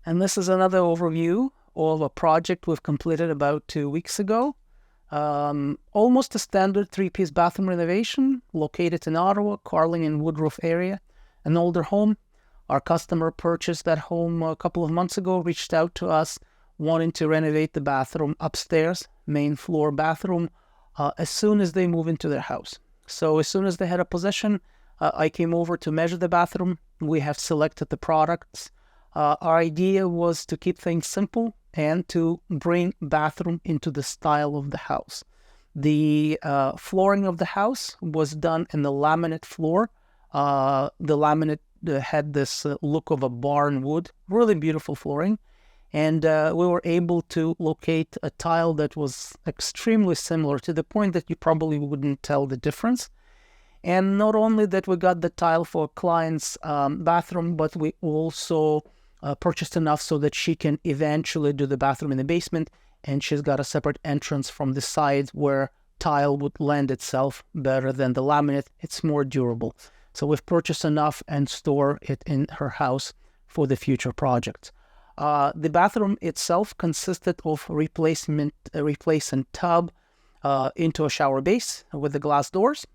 And this is another overview of a project we've completed about 2 weeks ago. Almost a standard three-piece bathroom renovation located in Ottawa, Carling and Woodruff area, an older home. Our customer purchased that home a couple of months ago, reached out to us wanting to renovate the bathroom upstairs, main floor bathroom, as soon as they move into their house. So as soon as they had a possession, I came over to measure the bathroom. We have selected the products. Our idea was to keep things simple and to bring bathroom into the style of the house. The flooring of the house was done in the laminate floor. The laminate had this look of a barnwood, really beautiful flooring. And we were able to locate a tile that was extremely similar to the point that you probably wouldn't tell the difference. And not only that we got the tile for a client's bathroom, but we also purchased enough so that she can eventually do the bathroom in the basement, and she's got a separate entrance from the side where tile would lend itself better than the laminate. It's more durable. So we've purchased enough and store it in her house for the future projects. The bathroom itself consisted of replacing tub into a shower base with the glass doors.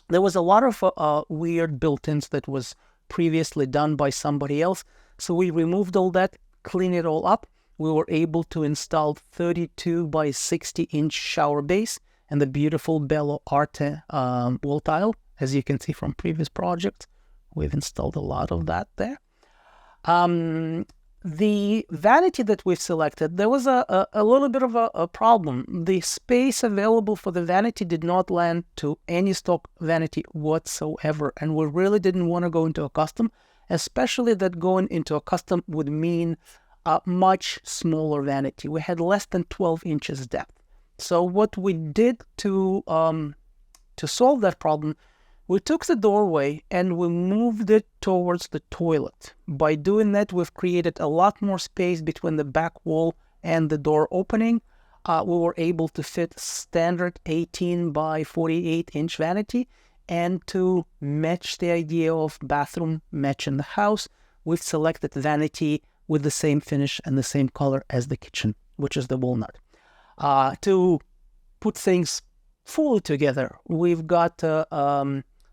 There was a lot of weird built-ins that was previously done by somebody else. So we removed all that, cleaned it all up. We were able to install 32 by 60 inch shower base and the beautiful Bello Arte wall tile. As you can see from previous projects, we've installed a lot of that there. The vanity that we've selected, there was a little bit of a problem. The space available for the vanity did not lend to any stock vanity whatsoever, and we really didn't want to go into a custom, especially that going into a custom would mean a much smaller vanity. We had less than 12 inches depth. So what we did to solve that problem, we took the doorway and we moved it towards the toilet. By doing that, we've created a lot more space between the back wall and the door opening. We were able to fit standard 18 by 48 inch vanity, and to match the idea of bathroom matching the house, we've selected vanity with the same finish and the same color as the kitchen, which is the walnut. To put things fully together, we've got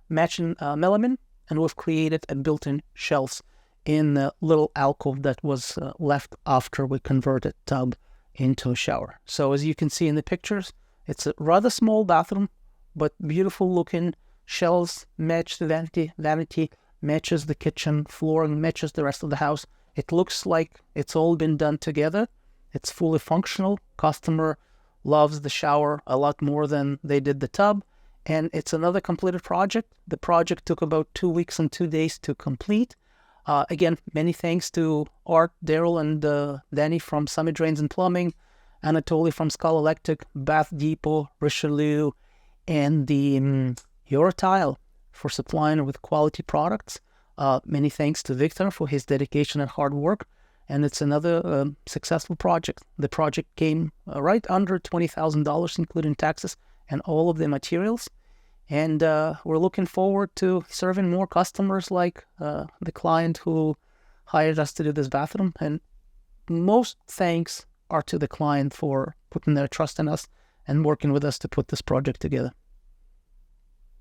matching melamine, and we've created a built-in shelves in the little alcove that was left after we converted tub into a shower. So as you can see in the pictures, it's a rather small bathroom, but beautiful looking. Shelves match the vanity, vanity matches the kitchen, flooring matches the rest of the house. It looks like it's all been done together. It's fully functional. Customer loves the shower a lot more than they did the tub. And it's another completed project. The project took about 2 weeks and 2 days to complete. Again, many thanks to Art, Daryl, and Danny from Summit Drains and Plumbing, Anatoliy from Skull Electric, Bath Depot, Richelieu, and the Tile for supplying with quality products. Many thanks to Victor for his dedication and hard work. And it's another successful project. The project came right under $20,000, including taxes and all of the materials. And we're looking forward to serving more customers like the client who hired us to do this bathroom. And most thanks are to the client for putting their trust in us and working with us to put this project together.